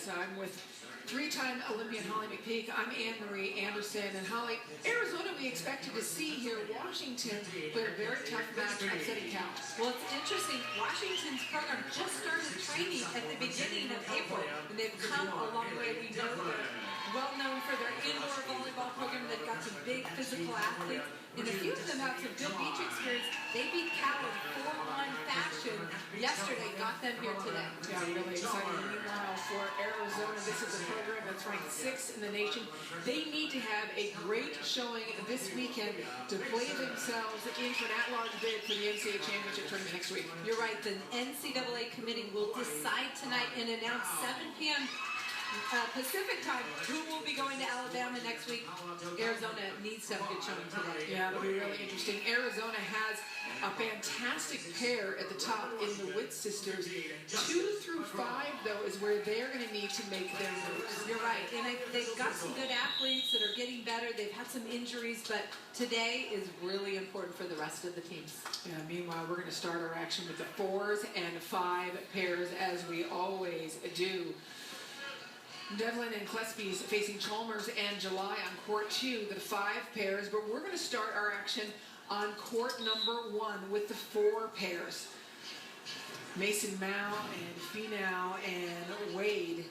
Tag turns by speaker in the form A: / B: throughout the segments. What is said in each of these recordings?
A: as I'm with three-time Olympian Holly McPeak. I'm Anne-Marie Anderson. And Holly, Arizona we expected to see here. Washington played a very tough match upsetting Cal.
B: Well, it's interesting. Washington's program just started training at the beginning of April, and they've come a long way. We know they're well known for their indoor volleyball program. They've got some big physical athletes, and a few of them have some good beach experience. They beat Cal in 4-1 fashion yesterday, got them here today.
A: Yeah, really exciting. Meanwhile, for Arizona, this is a program that's ranked 6th in the nation. They need to have a great showing this weekend to play themselves in for an at-large bid for the NCAA championship tournament next week.
B: You're right. The NCAA committee will decide tonight and announce 7 p.m. Pacific time who will be going to Alabama next week. Arizona needs to have a good showing today.
A: Yeah, it'll be really interesting. Arizona has a fantastic pair at the top in the Witt sisters. 2 through 5, though, is where they're going to need to make their moves.
B: You're right. And they've got some good athletes that are getting better. They've had some injuries, but today is really important for the rest of the teams.
A: Yeah, meanwhile, we're going to start our action with the 4s and 5 pairs, as we always do. Devlin and Klespie's facing Chalmers and July on court 2, the 5 pairs, but we're going to start our action on court number 1 with the 4 pairs. Mason Mao and Finau and Wade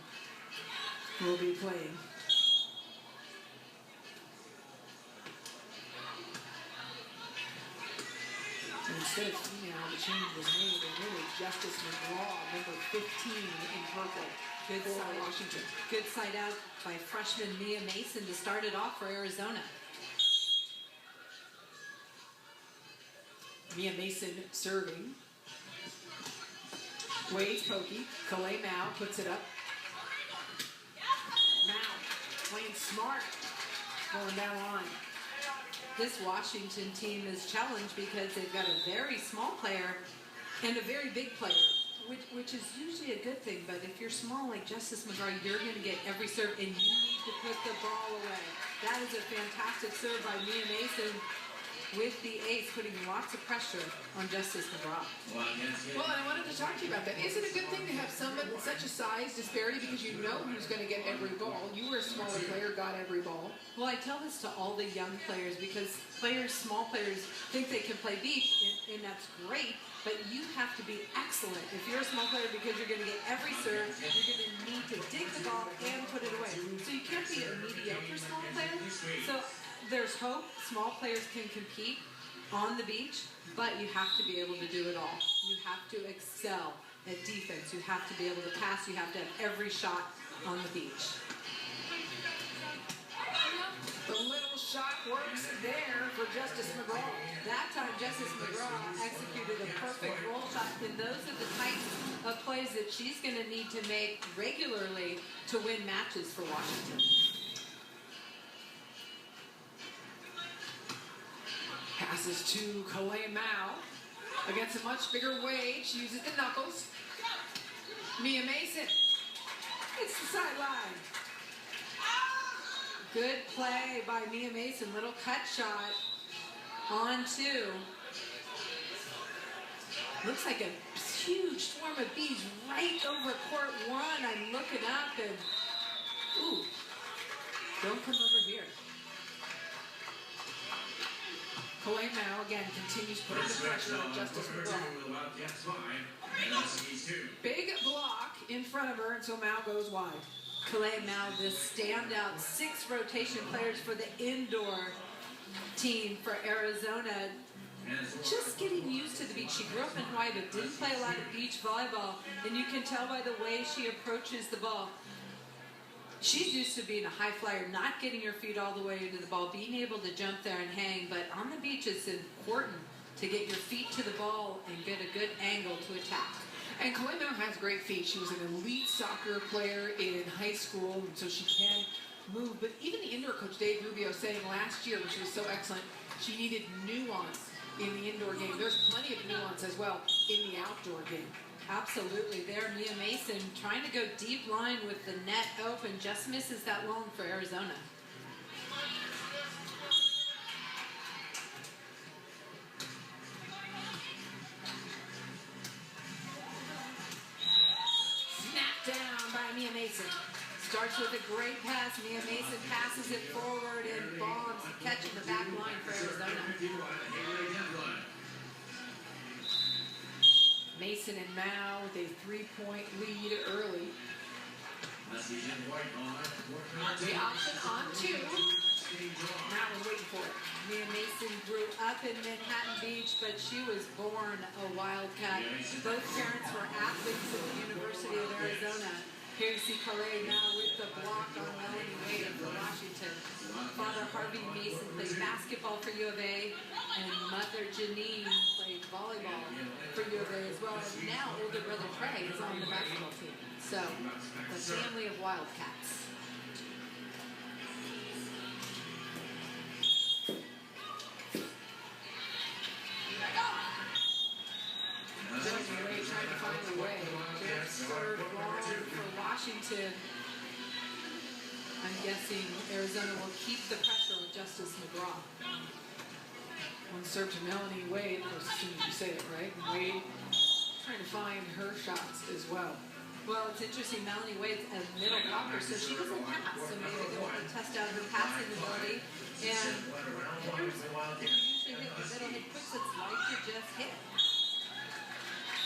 A: will be playing. And instead of Finau, the change was made, and really Justice Magraw, number 15 in purple.
B: Good side,
A: Washington.
B: Good side out by freshman Mia Mason to start it off for Arizona.
A: Mia Mason serving. Wade's pokey. Calais Mao puts it up. Mao playing smart. Going down line.
B: This Washington team is challenged because they've got a very small player and a very big player. Which is usually a good thing, but if you're small like Justice Magraw, you're going to get every serve, and you need to put the ball away. That is a fantastic serve by Mia Mason with the ace, putting lots of pressure on Justice Magraw.
A: Well, and I wanted to talk to you about that. Is it a good thing to have somebody such a size disparity because you know who's going to get every ball? You were a smaller player, got every ball.
B: Well, I tell this to all the young players because small players think they can play beach, and that's great. But you have to be excellent if you're a small player because you're going to get every serve. You're going to need to dig the ball and put it away. So you can't be a mediocre small player. So there's hope. Small players can compete on the beach, but you have to be able to do it all. You have to excel at defense. You have to be able to pass. You have to have every shot on the beach.
A: The little shot works there for Justice Magraw.
B: That time, Justice Magraw executed a perfect roll shot, and those are the types of plays that she's going to need to make regularly to win matches for Washington.
A: Passes to Calais Mao against a much bigger Wade. She uses the knuckles. Mia Mason. It's the sideline.
B: Good play by Mia Mason. Little cut shot on 2. Looks like a huge swarm of bees right over court 1. I'm looking up and, ooh, don't come over here.
A: Calais Mao again continues putting the pressure on Justice Magraw. Big block in front of her, and so Mao goes wide.
B: Calais Mao, the standout 6 rotation players for the indoor team for Arizona. Just getting used to the beach. She grew up in Hawaii but didn't play a lot of beach volleyball, and you can tell by the way she approaches the ball. She's used to being a high flyer, not getting her feet all the way into the ball, being able to jump there and hang, but on the beach it's important to get your feet to the ball and get a good angle to attack.
A: And Calais Mao has great feet. She was an elite soccer player in high school, and so she can move. But even the indoor coach, Dave Rubio, saying last year, when she was so excellent, she needed nuance in the indoor game. There's plenty of nuance as well in the outdoor game.
B: Absolutely. There, Mia Mason trying to go deep line with the net open. Just misses that long for Arizona.
A: Snapped down by
B: by Mia Mason. Starts with a great pass. Mia Mason passes it forward and bombs, catching the back line for Arizona. Mason and Mao with a 3-point lead early. The option on 2. Mao was waiting for it. Mia Mason grew up in Manhattan Beach, but she was born a Wildcat. Both parents were athletes at the University of Arizona. Here you see Calais now with the block on Melanie Wade for Washington. Father Harvey Mason played basketball for U of A, and Mother Janine played volleyball for U of A as well. And now older brother Trey is on the basketball team. So, a family of Wildcats. Trying to find a way. Just serve long for Washington. I'm guessing Arizona will keep the pressure on Justice Magraw.
A: One serve to Melanie Wade, of course, as soon as you say it, right? And Wade trying to find her shots as well.
B: Well, it's interesting, Melanie Wade's a middle blocker, so she doesn't pass. So maybe they'll want to test out her passing ability. And hitters, they usually hit the middle hit quicks. It's like to just hit.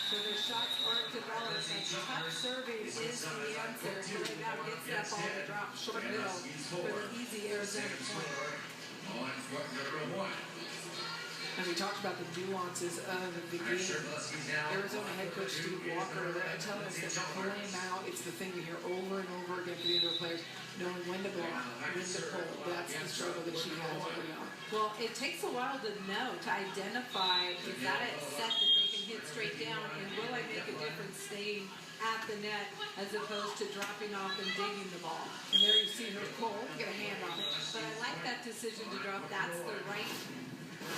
B: So their shots aren't developed. That tough serving is the answer. So they now gets that ball to drop short middle for the easy Arizona point.
A: And we talked about the nuances of the game. Arizona head coach Steve Walker telling us that Calais Mao, it's the thing we hear over and over again for the indoor players, knowing when to block, when to pull. That's the struggle that she has early on.
B: Well, it takes a while to know, to identify, is that a set that they can hit straight down, and will I make a difference staying at the net as opposed to dropping off and digging the ball?
A: And there you see her pull, get a hand on it.
B: But I like that decision to drop. That's the right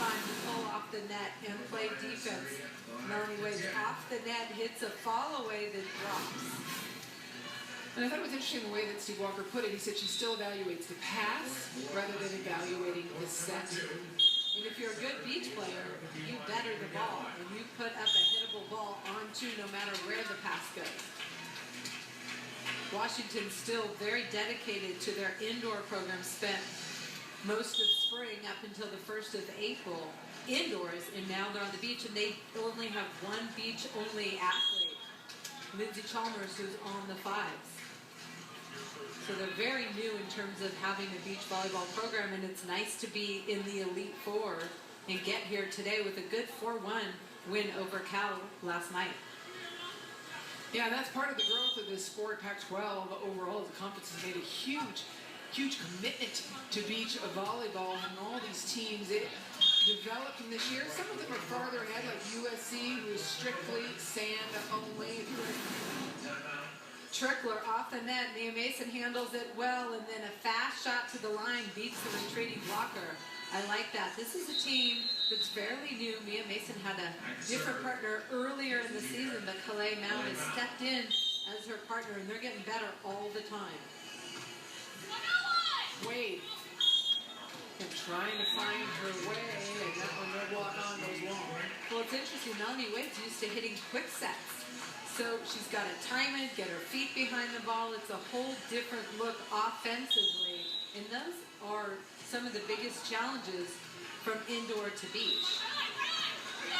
B: time to pull off the net and play defense. Melanie Wade off the net, hits a fall away that drops.
A: And I thought it was interesting the way that Steve Walker put it. He said she still evaluates the pass rather than evaluating the set.
B: And if you're a good beach player, you better the ball, and you put up a hittable ball onto no matter where the pass goes. Washington's still very dedicated to their indoor program, spent most of spring up until the 1st of April indoors, and now they're on the beach, and they only have one beach-only athlete, Lindsay Chalmers, who's on the fives. So they're very new in terms of having a beach volleyball program, and it's nice to be in the Elite Four and get here today with a good 4-1 win over Cal last night.
A: Yeah, and that's part of the growth of this sport. Pac-12 overall, the conference has made a huge commitment to beach volleyball, and all these teams developed in this year. Some of them are farther ahead, like USC, who's strictly sand only.
B: Trickler off the net. Mia Mason handles it well, and then a fast shot to the line beats the retreating blocker. I like that. This is a team that's fairly new. Mia Mason had a different partner earlier in the season, but Calais Mao has stepped in as her partner, and they're getting better all the time.
A: Wade and trying to find her way, and that one no walk on goes long.
B: Well, it's interesting. Melanie Wade's used to hitting quick sets. So she's got to time it, get her feet behind the ball. It's a whole different look offensively. And those are some of the biggest challenges from indoor to beach.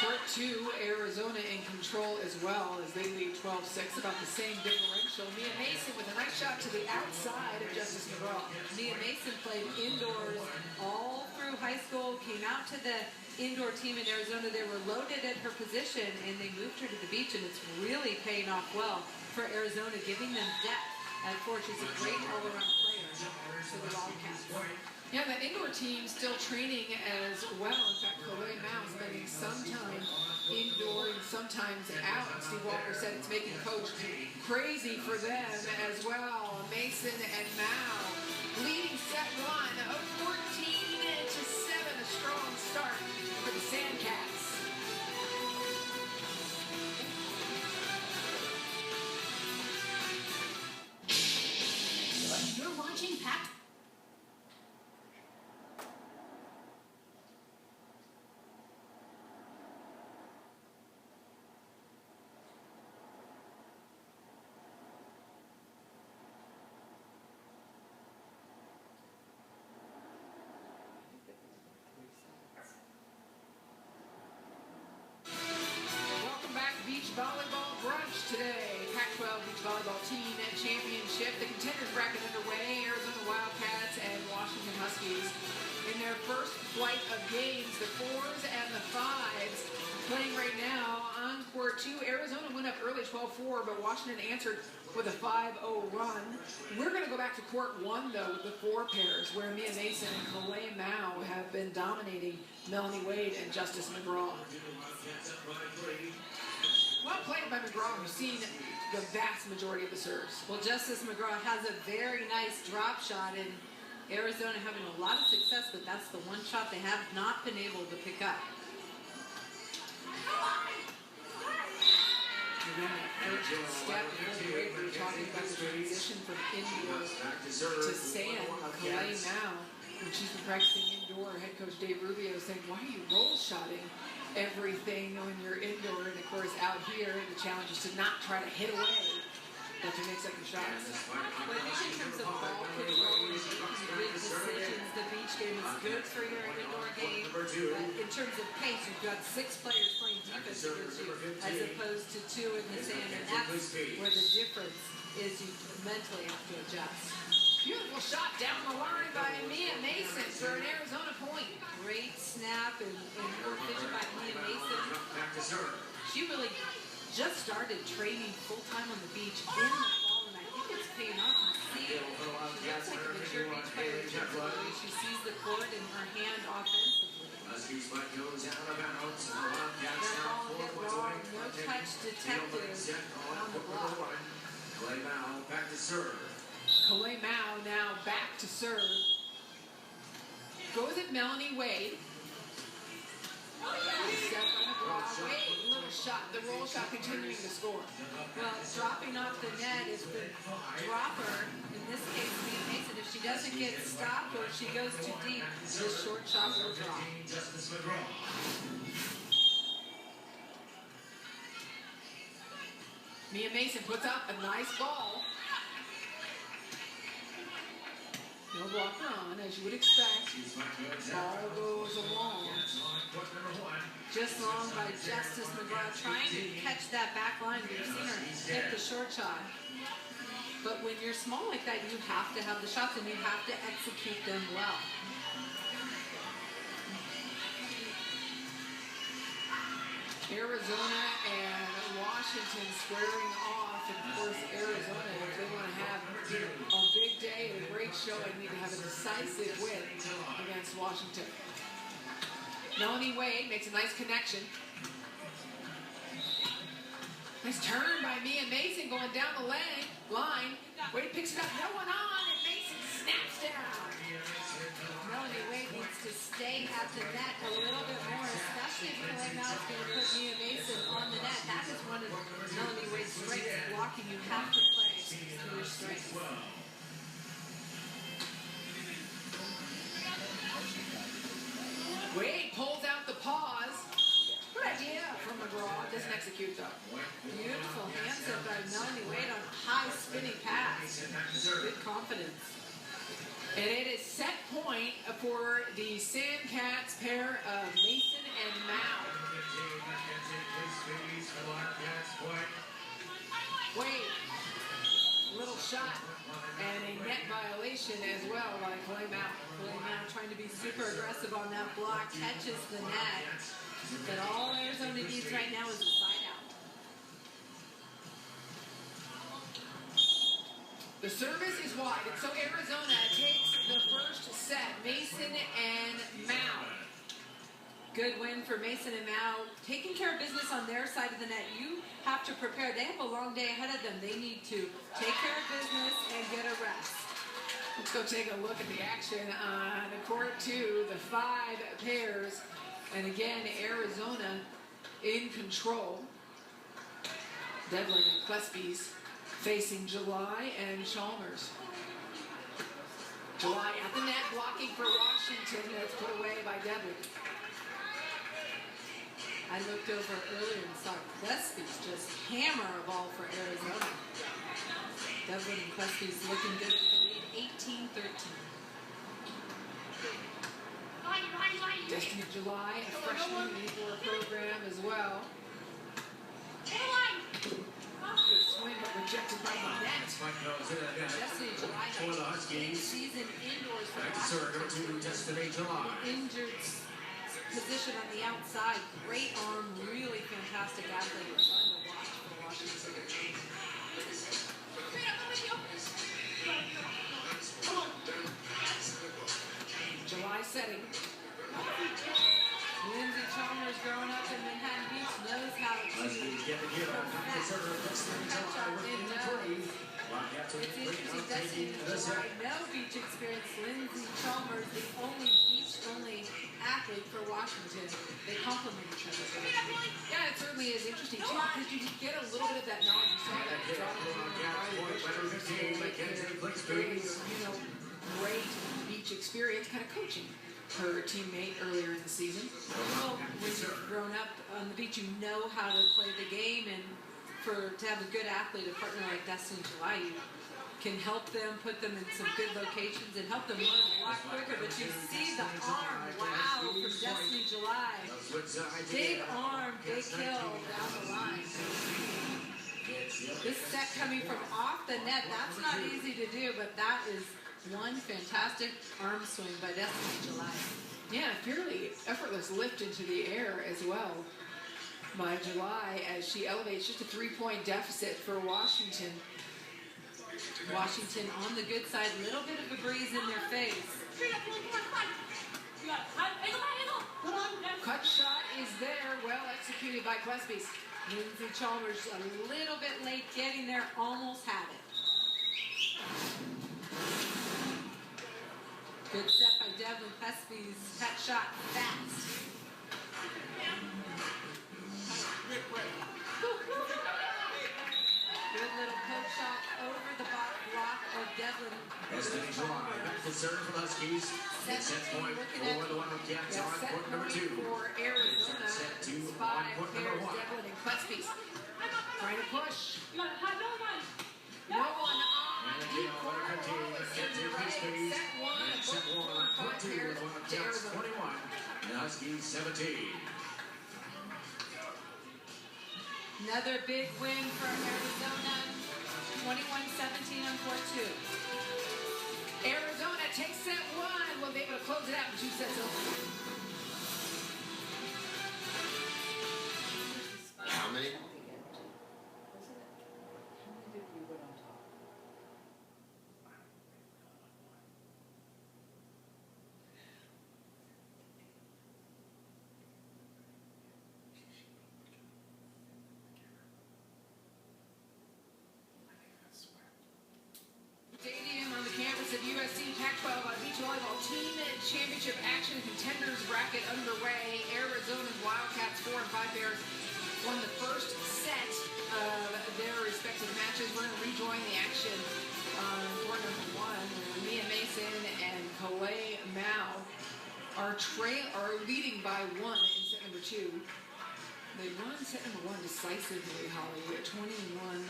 A: Court 2, Arizona in control as well as they lead 12-6, about the same differential. Mia Mason with a nice shot to the outside of Justice Magraw.
B: Mia Mason played indoors all through high school, came out to the indoor team in Arizona. They were loaded at her position, and they moved her to the beach, and it's really paying off well for Arizona, giving them depth at 4. She's a great all-around player for the Wildcats.
A: Yeah, that indoor team still training as well. In fact, Calais Mao spending some time indoor and sometimes out. Steve Walker said it's making coach crazy for them as well. Mason and Mao leading set 1 of 14-7. A strong start for the Sandcats.
C: You're watching Pac.
A: championship. The contenders bracket underway. Arizona Wildcats and Washington Huskies in their first flight of games. The 4s and the 5s playing right now on court 2. Arizona went up early 12-4, but Washington answered with a 5-0 run. We're going to go back to court 1, though, with the 4 pairs, where Mia Mason and Kalei Mao have been dominating Melanie Wade and Justice Magraw. Well played by Magraw. We've seen the vast majority of the serves.
B: Well, Justice Magraw has a very nice drop shot, and Arizona having a lot of success, but that's the one shot they have not been able to pick up.
A: Again, that first step before the break, we were talking about the transition from indoor to sand. Kalei Mao, when she's been practicing indoor, head coach Dave Rubio is saying, why are you roll shotting everything when you're indoor? And of course, out here, the challenge is to not try to hit away, but to make second shots.
B: But I think in terms of ball control and making good decisions, the beach game is good for your indoor game. But in terms of pace, you've got 6 players playing defense against you, as opposed to 2 in the sand, and that's where the difference is. You mentally have to adjust.
A: Beautiful shot down the line by Mia Mason for an Arizona point.
B: Great snap and more vision by Mia Mason. She really just started training full-time on the beach in the fall, and I think it's paying off. You see, she looks like a mature beach player in terms of the way she sees the court and her hand offensively. Their ball hit wrong, no touch detected on the block.
A: Kalei Mao now back to serve. Goes at Melanie Wade. Step on the block. Wade, little shot. The roll shot continuing to score.
B: Well, dropping off the net is the dropper. In this case, Mia Mason, if she doesn't get stopped or if she goes too deep, this short shot will drop.
A: Mia Mason puts up a nice ball. No blocker on, as you would expect. Ball goes along.
B: Just long by Justice Magraw, trying to catch that back line. We've seen her hit the short shot. But when you're small like that, you have to have the shots and you have to execute them well.
A: Arizona and Washington squaring off. And of course, Arizona, if they want to have a big day, a great show, they need to have a decisive win against Washington. Melanie Wade makes a nice connection. Nice turn by Mia Mason going down the line. Wade picks it up, no one on, and Mason snaps down.
B: Melanie Wade needs to stay at the net a little bit more, especially if Kalei Mao is going to put Mia Mason on the net. That is one of Melanie Wade's strengths, blocking. You have to play to your strengths.
A: Wade pulls out the pause. Good idea from Magraw. Doesn't execute though.
B: Beautiful hand set by Melanie Wade on a high spinning pass. Good confidence.
A: And it is set point for the Sandcats pair of Mason and Mao. Wade, little shot and a net violation as well by Kalei Mao.
B: Kalei Mao trying to be super aggressive on that block, catches the net. But all Arizona needs right now is a side out.
A: The service is wide, and so Arizona takes the first set. Mason and Mao.
B: Good win for Mason and Mao. Taking care of business on their side of the net. You have to prepare. They have a long day ahead of them. They need to take care of business and get a rest.
A: Let's go take a look at the action on court 2, the 5 pairs. And again, Arizona in control. Devlin and Klespies facing July and Chalmers. July at the net, blocking for Washington. That's put away by Devlin.
B: I looked over earlier and saw Klespies just hammer a ball for Arizona. Devlin and Klespies looking good at the lead, 18-13.
A: Destiny July, a freshman in the program as well. Good swing by rejected by the net.
B: Destiny July
C: For the Huskies.
B: season indoors for
C: Back to serve, number 2, Destiny July.
B: injured position on the outside. Great arm, really fantastic athlete. Fun to watch for Washington.
A: July setting.
B: Lindsay Chalmers, growing up in Manhattan Beach, knows how to
C: Huskies get the give. Back to serve, Destiny July with number 3.
B: It's interesting, Destiny July, no beach experience. Lindsay Chalmers, the only beach-only athlete for Washington. They complement each other.
A: Yeah, it certainly is interesting too because you get a little bit of that knowledge. You saw that great beach experience, kind of coaching her teammate earlier in the season.
B: Well, when you've grown up on the beach, you know how to play the game, and to have a good athlete, a partner like Destiny July, you can help them, put them in some good locations, and help them learn a lot quicker. But you see the arm, wow, from Destiny July. Big arm, big kill down the line. This set coming from off the net, that's not easy to do, but that is one fantastic arm swing by Destiny July.
A: Yeah, fairly effortless lift into the air as well by July as she elevates just a 3-point deficit for Washington.
B: Washington on the good side, a little bit of a breeze in their face.
A: Cut shot is there, well executed by Gillespie.
B: Lindsay Chalmers a little bit late getting there, almost had it. Good set by Devlin Gillespie's cut shot fast. Good little poke shot over the block of Devlin.
C: Destiny July back to serve for the Huskies. Set point for the one with Cats on court number 2.
A: For Arizona,
C: Set to on
A: 5
C: court
A: pairs,
C: number 1.
A: Devlin and Gillespie. Trying to push. No one on
C: And
A: deep
C: the
A: corner.
C: other set to Gillespie.
A: Set one,
C: And set 1 on court 2 with the one with Cats 21. The Huskies 17.
B: Another big win for Arizona, 21-17 on court 2.
A: Arizona takes set 1. Will be able to close it out in 2 sets over.
D: How many?
A: Stadium on the campus of USC Pac-12 Beach Volleyball Team Championship action contenders bracket underway. Arizona's Wildcats 4 and 5 pairs won the first set of their respective matches. We're going to rejoin the action on court number 1 where Mia Mason and Kalei Mao are leading by 1 in set number 2. They won set number 1 decisively, Holly, at 21-11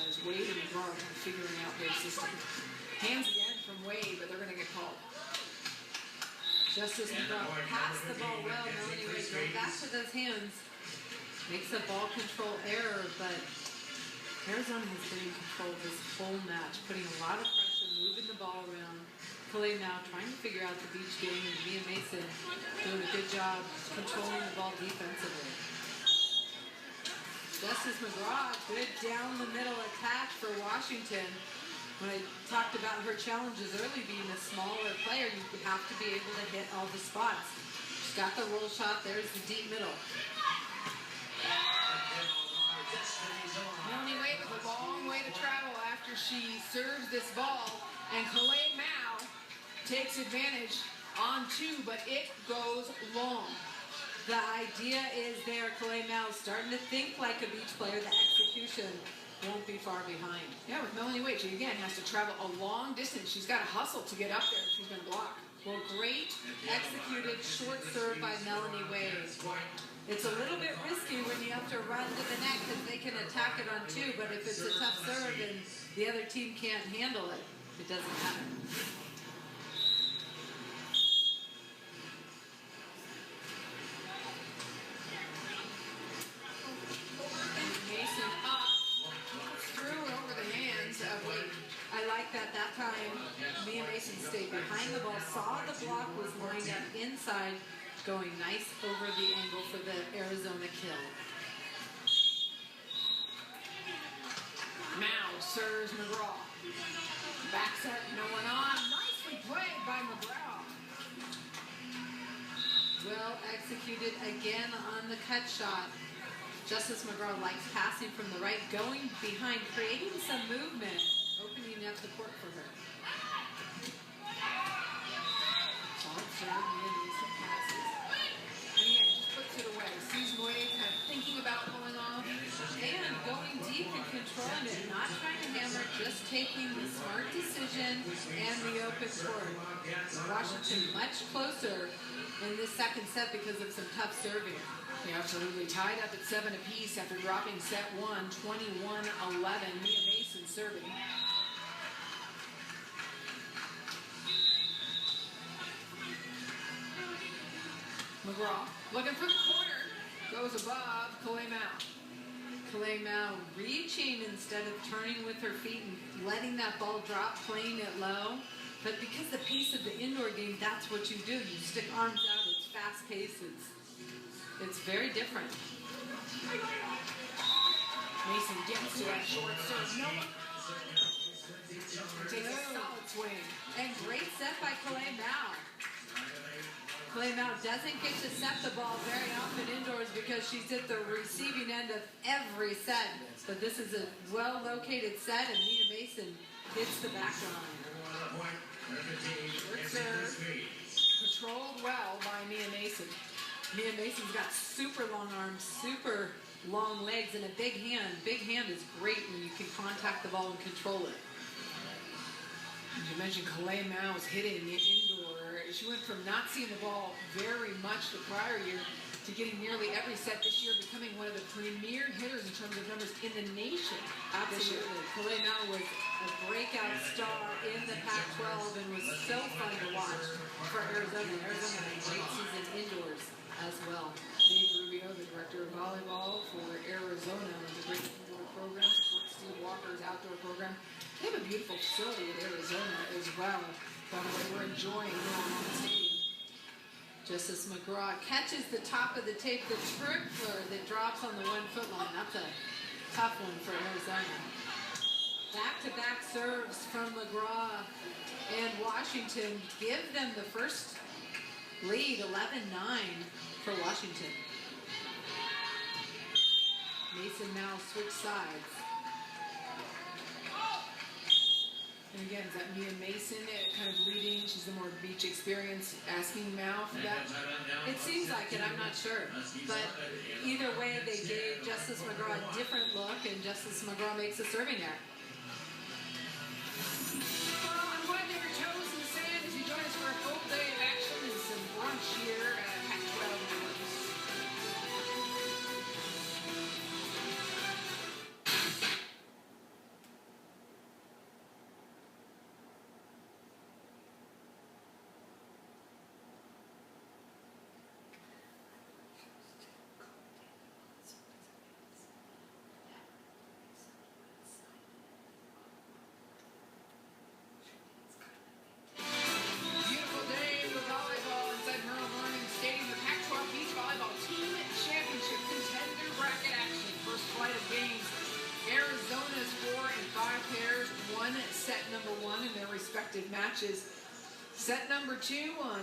A: as Wade and Magraw are kind of figuring out their system. Hands again from Wade, but they're going to get called.
B: Justice Magraw passed the ball well, Melanie Wade going back to those hands. Makes a ball control error, but Arizona has been in control this whole match, putting a lot of pressure, moving the ball around. Kalei now trying to figure out the beach game, and Mia Mason doing a good job controlling the ball defensively. Justice Magraw, good down the middle attack for Washington. When I talked about her challenges early, being a smaller player, you have to be able to hit all the spots. She's got the roll shot, there's the deep middle.
A: Melanie Wade with a long way to travel after she serves this ball, and Kalei Mao takes advantage on 2, but it goes long.
B: The idea is there, Kalei Mao starting to think like a beach player. The execution won't be far behind.
A: Yeah, with Melanie Wade, she again has to travel a long distance. She's got to hustle to get up there. She's been blocked.
B: Well, great executed short serve by Melanie Wade. It's a little bit risky when you have to run to the net because they can attack it on 2, but if it's a tough serve and the other team can't handle it, it doesn't matter. like that. That time, Mia Mason stayed behind the ball, saw the block was lined up inside, going nice over the angle for the Arizona kill.
A: Now serves Magraw. Back set, no one on. Nicely played by Magraw.
B: Well executed again on the cut shot. Justice Magraw likes passing from the right, going behind, creating some movement, opening up the court for her.
A: Solid serve, Mia Mason passes. And again, just puts it away. Sees Moye kind of thinking about pulling off.
B: And going deep and controlling it, not trying to hammer, just taking the smart decision and the open court. Washington much closer in this second set because of some tough serving.
A: Yeah, absolutely. Tied up at 7 apiece after dropping set 1, 21-11. Mia Mason serving. Magraw looking for the corner. Goes above Kalei Mao.
B: Kalei Mao reaching instead of turning with her feet and letting that ball drop, playing it low. But because the pace of the indoor game, that's what you do. You stick arms out. It's fast paces. It's very different.
A: Mason gets to that short serve. No one. Takes a solid swing.
B: And great set by Kalei Mao. Kalei Mao doesn't get to set the ball very often indoors because she's at the receiving end of every set. But this is a well-located set, and Mia Mason hits the back line.
A: Short serve. Controlled well by Mia Mason.
B: Mia Mason's got super long arms, super long legs, and a big hand. Big hand is great when you can contact the ball and control it.
A: As you mentioned, Kalei Mao is hitting indoor. She went from not seeing the ball very much the prior year to getting nearly every set this year, becoming one of the premier hitters in terms of numbers in the nation.
B: Absolutely. Kalei Mao was a breakout star in the Pac-12 and was so fun to watch for Arizona. Arizona had a great season indoors as well.
A: Dave Rubio, the director of volleyball for Arizona, has a great indoor program, supports Steve Walker's outdoor program. They have a beautiful facility in Arizona as well. By the way, we're enjoying the stadium.
B: Justice Magraw catches the top of the tape, the tripler that drops on the 1 foot line. That's a tough one for Arizona. Back-to-back serves from Magraw and Washington give them the first lead, 11-9 for Washington. Mason now switch sides.
A: And again, is that Mia Mason kind of leading? She's the more beach experience, asking Mao for that.
B: It seems like it, I'm not sure. But either way, they gave Justice Magraw a different look, and Justice Magraw makes a serving error.
A: Well, I'm glad they were toes in the sand as you join us for a full day of action and some brunch here at Pac-12 Networks. Beautiful day for volleyball inside Merle Morning Stadium. The Pac-12 Beach Volleyball Team Championship contender bracket action. First flight of games. Arizona's 4 and 5 pairs won set number 1 in their respective matches. Set number 2 on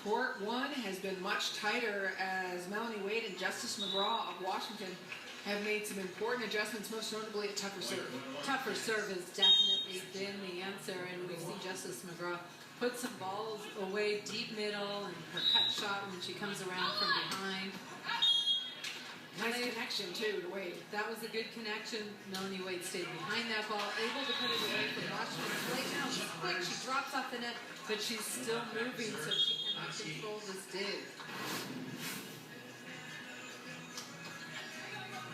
A: court 1 has been much tighter as Melanie Wade and Justice Magraw of Washington have made some important adjustments, most notably a tougher serve.
B: Tougher serve has definitely been the answer, and we see Justice Magraw put some balls away deep middle and her cut shot when she comes around from behind.
A: Nice connection, too, to Wade.
B: That was a good connection. Melanie Wade stayed behind that ball, able to put it away from Washington. Play now, she's quick, she drops off the net, but she's still moving, so she cannot control this dig.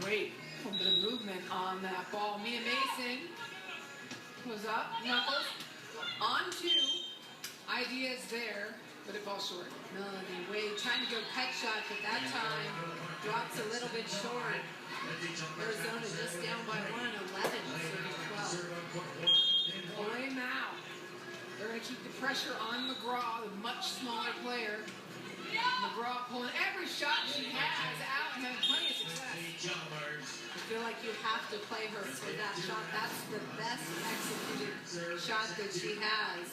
A: Wade, a little bit of movement on that ball. Mia Mason goes up, knuckles, on 2. Ideas there, but it falls short.
B: Melanie Wade trying to go cut shot, but that time drops a little bit short. Arizona just down by 1, 11, serving 12.
A: Kalei pressure on Magraw, the much smaller player. Magraw pulling every shot she has out and having plenty of success.
B: I feel like you have to play her for that shot. That's the best executed shot that she has.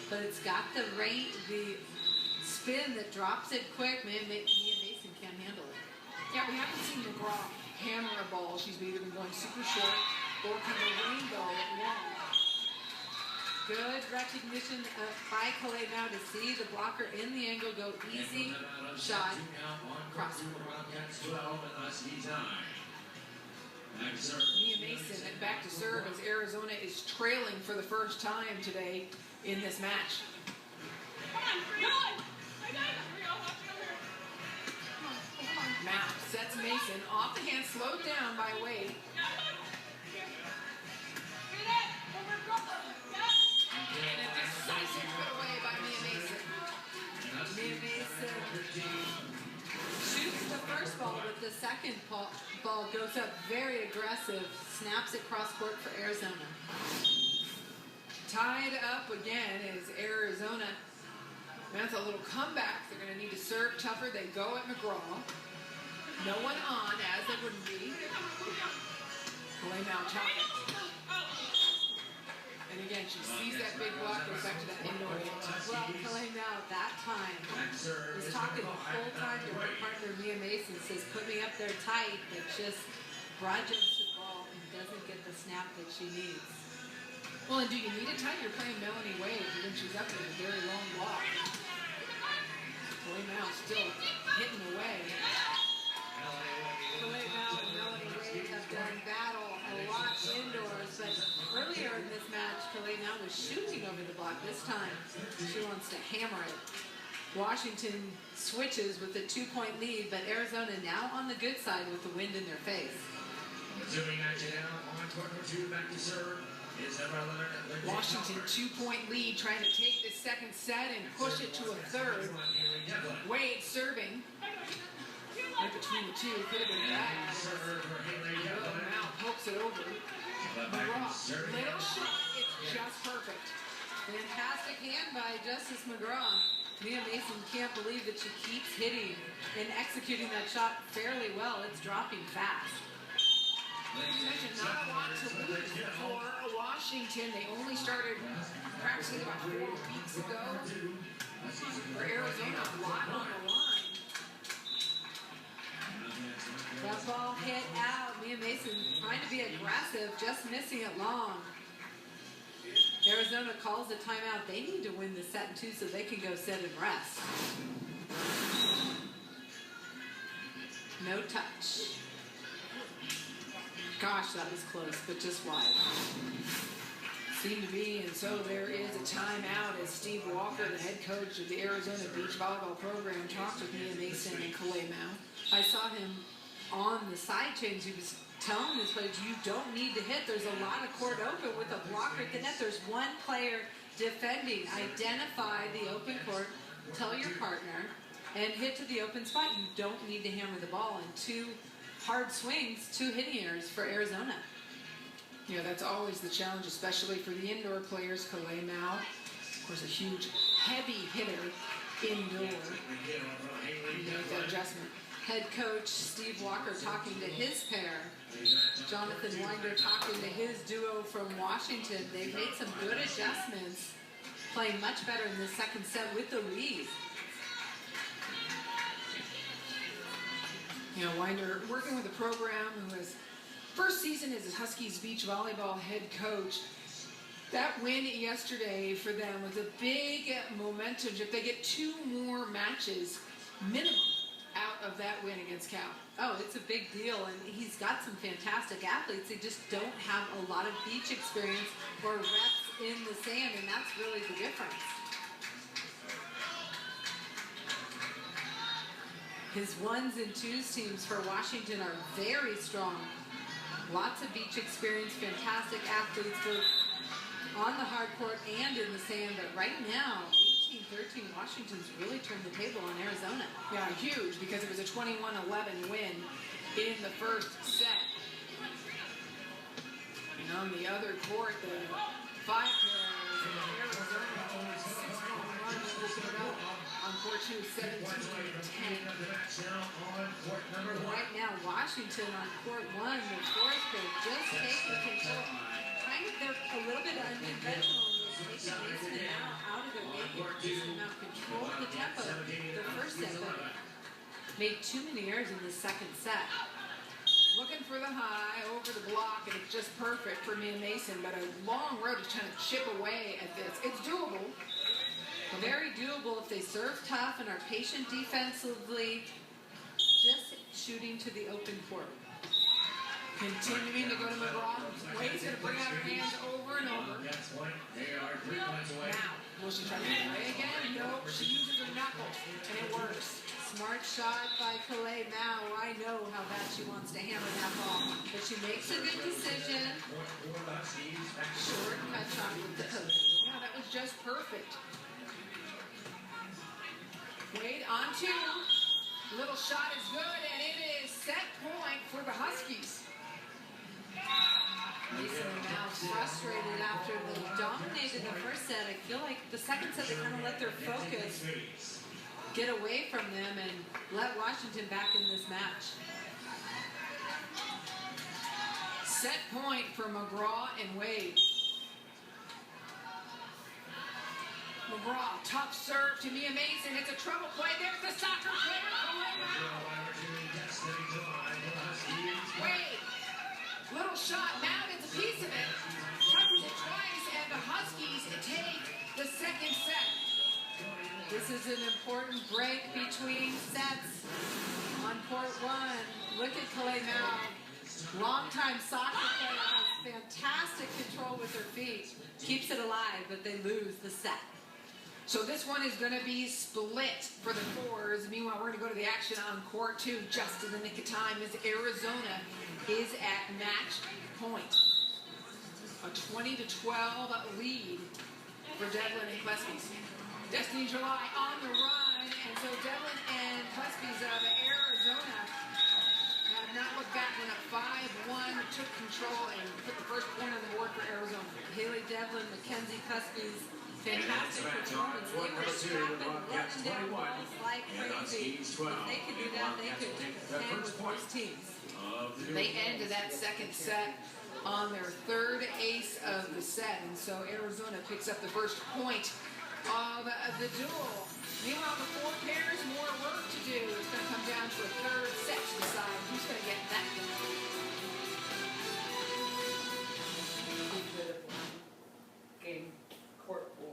B: But it's got the spin that drops it quick. Man, Mia Mason can't handle it.
A: Yeah, we haven't seen Magraw hammer a ball. She's either been going super short or kind of rainbow long.
B: Good recognition by Calais now to see the blocker in the angle go easy shot cross.
A: Mia Mason back to serve as Arizona is trailing for the first time today in this match. Now sets Mason off the hand, slowed down by Wade. And a decisive put away by Mia Mason.
B: Mia Mason shoots the first ball, but the second ball goes up very aggressive, snaps it cross court for Arizona.
A: Tied up again is Arizona. That's a little comeback. They're going to need to serve tougher. They go at Magraw. No one on, as it wouldn't be. Calais now talking. And again, she sees that big block, goes back to that indoor hit.
B: Well, Calais now, that time, was talking the whole time to her partner, Mia Mason, says, put me up there tight, but just broad jumps the ball and doesn't get the snap that she needs.
A: Well, and do you need it tight? You're playing Melanie Wade when she's up there, a very long block. Calais now still hitting away.
B: Calais now and Melanie Wade have done battle a lot indoors, but earlier in this match, Calais now was shooting over the block. This time, she wants to hammer it. Washington switches with a 2-point lead, but Arizona now on the good side with the wind in their face.
C: Resuming action now on court number 2, back to serve.
A: Washington 2-point lead, trying to take this second set and push it to a third. Wade serving. Right between the two, could have been bad. Now pokes it over. Magraw, little shot, it's just perfect.
B: Fantastic hand by Justice Magraw. Mia Mason can't believe that she keeps hitting and executing that shot fairly well. It's dropping fast.
A: You mentioned not a lot to lose for Washington. They only started practicing about 4 weeks ago. For Arizona, a lot on the line.
B: That ball hit out. Mia Mason trying to be aggressive, just missing it long. Arizona calls a timeout. They need to win the set in 2 so they can go set and rest. No touch. Gosh, that was close, but just wide.
A: Seemed to be, and so there is a timeout as Steve Walker, the head coach of the Arizona Beach Volleyball Program, talks with Mia Mason and Calais Mao.
B: I saw him on the side change. He was telling his players, you don't need to hit. There's a lot of court open with a blocker at the net. There's one player defending. Identify the open court, tell your partner, and hit to the open spot. You don't need to hammer the ball. And 2 hard swings, 2 hitting errors for Arizona.
A: Yeah, that's always the challenge, especially for the indoor players. Calais Mao, of course, a huge, heavy hitter indoor. You make that adjustment.
B: Head coach Steve Walker talking to his pair. Jonathan Winder talking to his duo from Washington. They've made some good adjustments, playing much better in the second set with the lead.
A: You know, Winder working with a program who has first season as a Huskies beach volleyball head coach. That win yesterday for them was a big momentum. If they get 2 more matches minimum out of that win against Cal.
B: Oh, it's a big deal, and he's got some fantastic athletes. They just don't have a lot of beach experience or reps in the sand, and that's really the difference. His 1s and 2s teams for Washington are very strong. Lots of beach experience, fantastic athletes both on the hard court and in the sand, but right now, 18-13, Washington's really turned the table on Arizona.
A: Yeah, huge, because it was a 21-11 win in the first set. And on the other court, the 5 pairs, Arizona on court 2, 17-10.
B: Right now, Washington on court 1, the fourth pair just taking control. Kind of, they're a little bit unconventional in this. Mason and now out of their game. Mason now controlled the tempo the first set, but made too many errors in the second set.
A: Looking for the high over the block, and it's just perfect for Mia Mason, but a long road to trying to chip away at this. It's doable.
B: Very doable if they serve tough and are patient defensively, just shooting to the open court.
A: Continuing to go to Magraw. Wade's going to bring out her hands over and over. Now, will she try to get away again? No, she uses her knuckles, and it works.
B: Smart shot by Calais Mao. I know how bad she wants to hammer that ball, but she makes a good decision. Short cut shot with the hook.
A: Yeah, that was just perfect. Wade on 2. Little shot is good, and it is set point for the Huskies.
B: Mason and Mao frustrated after they dominated the first set. I feel like the second set they kind of let their focus get away from them and let Washington back in this match.
A: Set point for Magraw and Wade. Magraw, tough serve to Mia Mason. It's a trouble play. There's the soccer player. Wade, little shot. Now gets a piece of it. Touches it twice, and the Huskies take the second set.
B: This is an important break between sets on court 1. Look at Calais Mao. Longtime soccer player, has fantastic control with her feet. Keeps it alive, but they lose the set.
A: So this one is going to be split for the fours. Meanwhile, we're going to go to the action on court 2 just in the nick of time as Arizona is at match point. A 20-12 lead for Devlin and Klespies. Destiny July on the run, and so Devlin and Klespies of Arizona have not looked back. Went up 5-1, took control, and put the first point on the board for Arizona.
B: Haley Devlin, Mackenzie Klespies, fantastic performance. They were scrapping, letting their balls like crazy. If they could do that, they could hang with most teams.
A: They ended that second set on their third ace of the set, and so Arizona picks up the first point of the duel. Meanwhile, the four pairs, more work to do. It's going to come down to a third set to decide who's going to get that done.
D: Game court 4.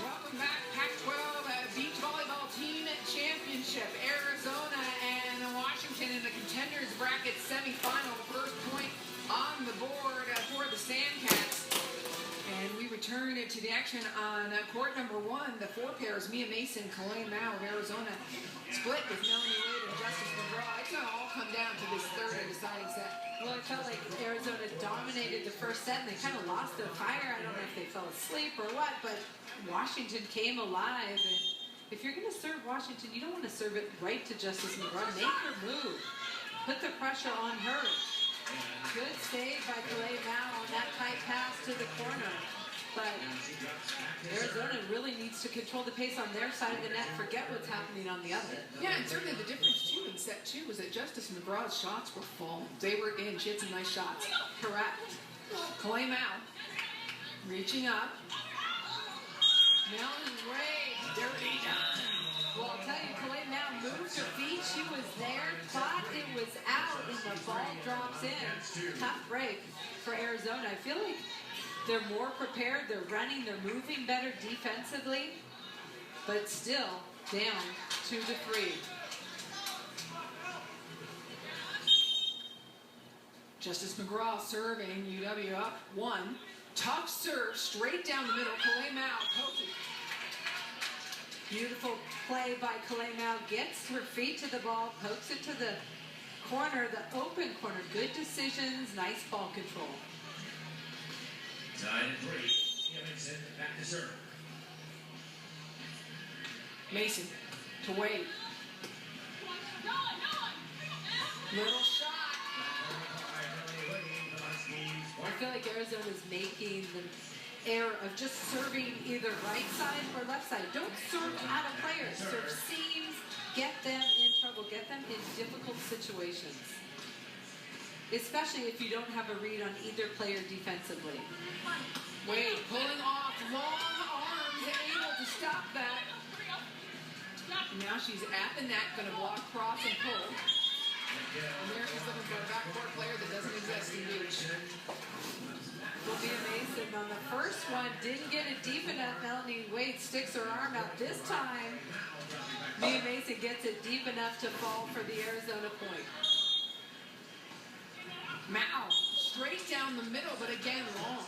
A: Welcome back, Pac-12 Beach Volleyball Team Championship. Arizona and Washington in the contenders bracket semifinal. First point on the board for the Sandcats. And we return to the action on court number 1. The four pairs, Mia Mason, Calais Mao of Arizona, split with Melanie Wade and Justice Magraw. It's going to all come down to this third and deciding set.
B: Well, it felt like Arizona dominated the first set, and they kind of lost their fire. I don't know if they fell asleep or what, but Washington came alive. And if you're going to serve Washington, you don't want to serve it right to Justice Magraw. Make her move. Put the pressure on her. Good save by Calais Mao on that tight pass to the corner. But Arizona really needs to control the pace on their side of the net, forget what's happening on the other.
A: Yeah, and certainly the difference, too, in set 2 was that Justice Magraw's shots were full. They were in. She had some nice shots.
B: Correct.
A: Calais Mao reaching up. Melanie Wade, dirty done.
B: Well, I'll tell you, Calais Mao moved her feet. She was there, thought it was out, and the ball drops in. Tough break for Arizona. I feel like they're more prepared. They're running. They're moving better defensively. But still down 2-3.
A: Justice Magraw serving, UW up 1. Tough serve, straight down the middle. Calais Mao poking.
B: Beautiful play by Kalemau. Gets her feet to the ball, pokes it to the corner, the open corner. Good decisions, nice ball control.
C: Tied at 3. Mason back to serve.
A: Mason to Wade. Little shot.
B: I feel like Arizona is making the error of just serving either right side or left side. Don't serve out of players. Serve seams, get them in trouble, get them in difficult situations. Especially if you don't have a read on either player defensively.
A: Wade pulling off, long arms, able to stop that. Now she's at the net, going to block, cross, and pull. And there she's looking for a backcourt player that doesn't exist in Beach.
B: Will be amazing. On the first one, didn't get it deep enough. Melanie Wade sticks her arm out. This time, Mia Mason gets it deep enough to fall for the Arizona point.
A: Mao, straight down the middle, but again long.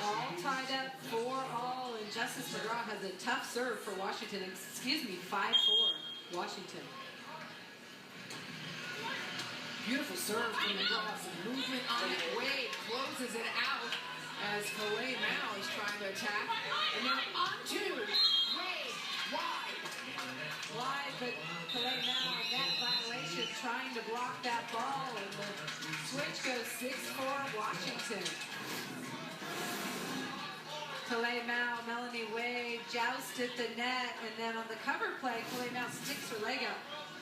B: All tied up, 4-all, and Justice Magraw has a tough serve for Washington. Excuse me, 5-4, Washington.
A: Beautiful serve from Magraw. Some movement on it. Wade closes it out as Kalemau is trying to attack. And now on to Wade, wide.
B: Wide, but Kalemau in that violation trying to block that ball, and the switch goes 6-4 Washington. Kalemau, Melanie Wade jousted the net, and then on the cover play, Kalemau sticks her leg out.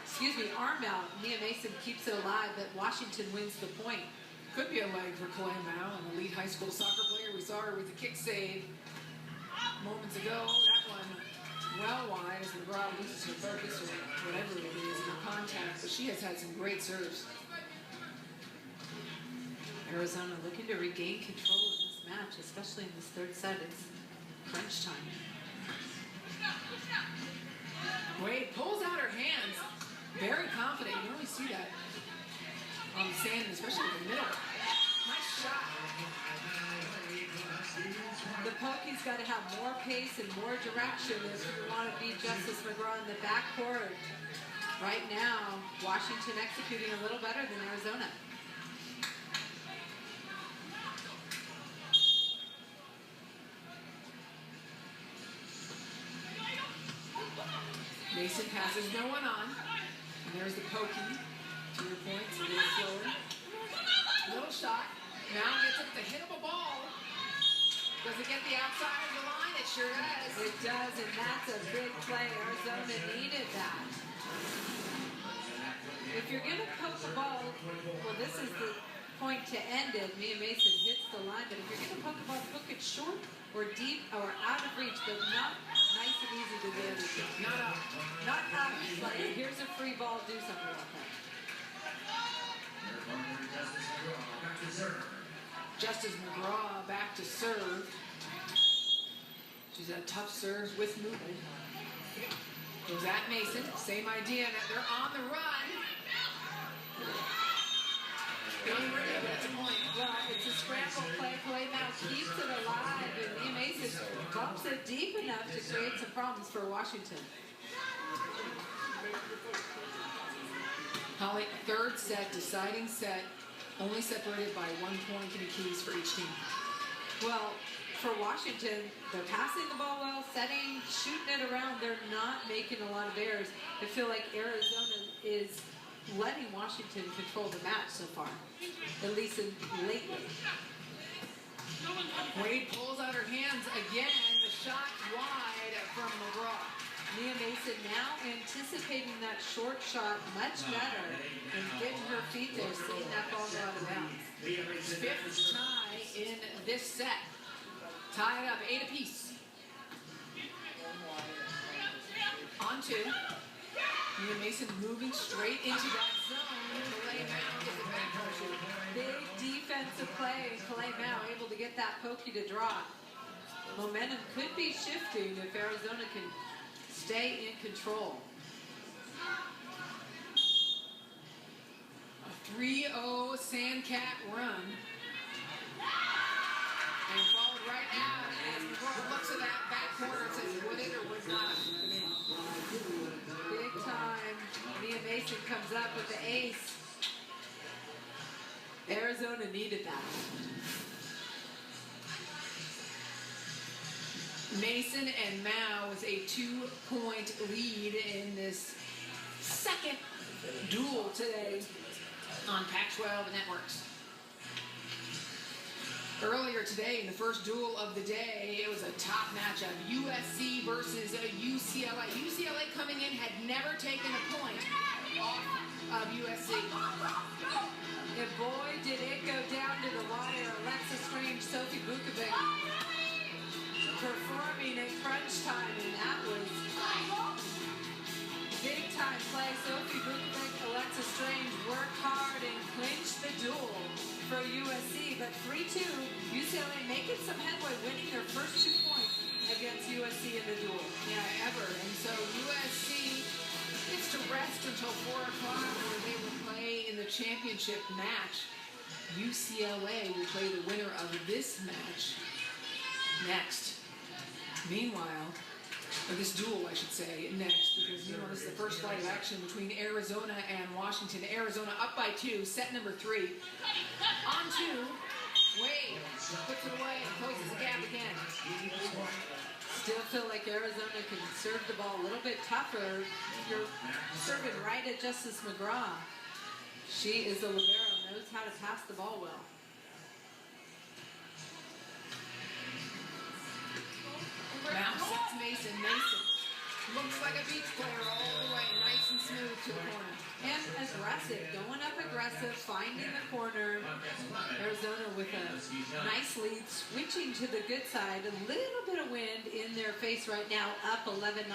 B: Excuse me, arm out. Mia Mason keeps it alive, but Washington wins the point.
A: Could be a leg for Kalemau, an elite high school soccer player. We saw her with the kick save moments ago. That one well wide as Magraw loses her focus or whatever it is in the contact, but she has had some great serves.
B: Arizona looking to regain control in this match, especially in this third set. It's crunch time.
A: Wade pulls out her hands, very confident. You only see that on the sand, especially in the middle. Nice shot.
B: The pokey's got to have more pace and more direction if you want to beat Justice Magraw in the backcourt. Right now, Washington executing a little better than Arizona.
A: Mason passes no one on. And there's the pokey. To your point, it's a little slower. Little shot. Now gets up the hit of a ball. Does it get the outside of the line? It sure does.
B: It does, and that's a big play. Arizona needed that. If you're going to poke the ball, well, this is the point to end it. Mia Mason hits the line, but if you're going to poke the ball, poke it short or deep or out of reach, but not nice and easy to do.
A: Not up.
B: Not out. Like, here's a free ball, do something like that.
A: Justice Magraw back to serve. She's had tough serves with movement. Goes at Mason. Same idea. They're on the run. Getting ready, but it's a point.
B: Well, it's a scramble play. Kalemau keeps it alive, and Mia Mason bumps it deep enough to create some problems for Washington.
A: Holly, third set, deciding set, only separated by 1 point in the keys for each team.
B: Well, for Washington, they're passing the ball well, setting, shooting it around. They're not making a lot of errors. I feel like Arizona is letting Washington control the match so far, at least lately.
A: Wade pulls out her hands again. The shot wide from Magraw.
B: Mia Mason now anticipating that short shot much better and getting her feet there, seeing that ball go out of bounds.
A: Fifth tie in this set. Tied up 8 apiece. On two. Mia Mason moving straight into that zone. Kalemau gets it back for her.
B: Big defensive play, and Kalemau able to get that pokey to drop. Momentum could be shifting if Arizona can stay in control.
A: A 3-0 Sandcat run. And followed right out as Magraw looks at that back corner and says, would it or would not?
B: Big time. Mia Mason comes up with the ace. Arizona needed that.
A: Mason and Mao with a 2-point lead in this second duel today on Pac-12 Networks. Earlier today, in the first duel of the day, it was a top matchup. USC versus UCLA. UCLA coming in had never taken a point off of USC.
B: And boy, did it go down to the wire. Alexa Strange, Sophie Vukovic performing at crunch time, and that was big time play. Sophie Vukovic, Alexa Strange worked hard and clinched the duel for USC, but 3-2, UCLA making some headway, winning their first 2 points against USC in the duel.
A: Yeah, ever. And so USC gets to rest until 4 o'clock where they will play in the championship match. UCLA will play the winner of this match next. Meanwhile, or this duel, I should say, next, because meanwhile, this is the first flight of action between Arizona and Washington. Arizona up by 2, set number 3. On 2, Wade puts it away and closes the gap again.
B: Still feel like Arizona can serve the ball a little bit tougher. You're serving right at Justice Magraw. She is a libero, knows how to pass the ball well.
A: Now sets Mason. Mason looks like a beach player all the way, nice and smooth to the corner.
B: And aggressive, going up aggressive, finding the corner. Arizona with a nice lead, switching to the good side. A little bit of wind in their face right now, up 11-9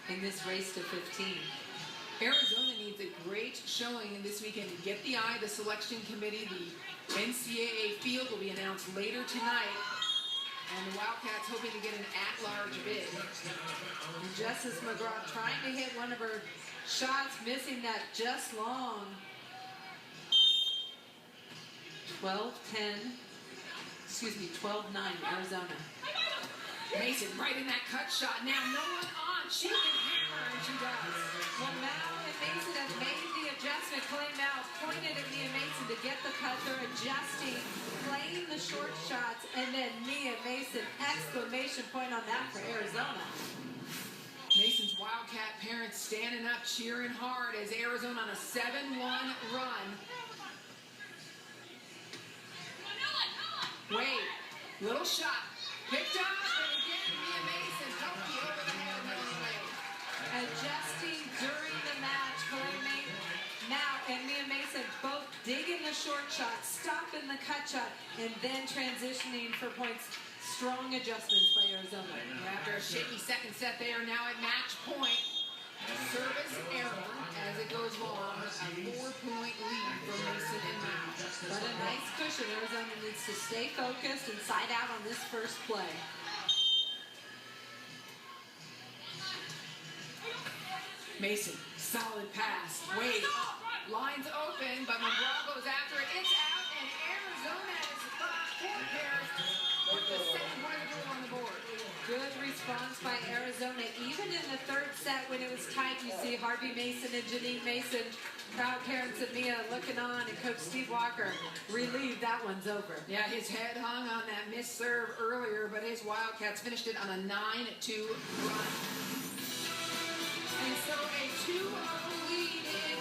B: in this race to 15.
A: Arizona needs a great showing this weekend to get the eye of the selection committee. The NCAA field will be announced later tonight. And the Wildcats hoping to get an at-large bid.
B: And Justice Magraw trying to hit one of her shots, missing that just long. 12-10, excuse me, 12-9, Arizona.
A: Mason right in that cut shot. Now no one on. She can hammer, and she does.
B: Well, Mao and Mason have made the adjustment. Clay Mao pointed at Mia Mason to get the cut. They're adjusting, playing the short shots, and then Mia Mason, exclamation point on that for Arizona.
A: Mason's Wildcat parents standing up, cheering hard as Arizona on a 7-1 run. Wade, little shot, picked up, and again Mia Mason, pokey over the head of Wade.
B: Adjusting during the match, Mao and Mia Mason both digging the short shot, stopping the cut shot, and then transitioning for points. Strong adjustments by Arizona.
A: After a shaky second set, they are now at match point. Service error as it goes long. A 4-point lead for Mason and Mao.
B: But a nice cushion. Arizona needs to stay focused and side out on this first play.
A: Mason, solid pass. Wade, lines open, but Magraw goes after it. It's out, and Arizona has 4 pairs with the second point of the duel on the board.
B: Good response by Arizona. Even in the third set when it was tight, you see Harvey Mason and Janine Mason, proud parents of Mia, looking on, and Coach Steve Walker relieved that one's over.
A: Yeah, his head hung on that missed serve earlier, but his Wildcats finished it on a 9-2 run. And so a 2-0 lead in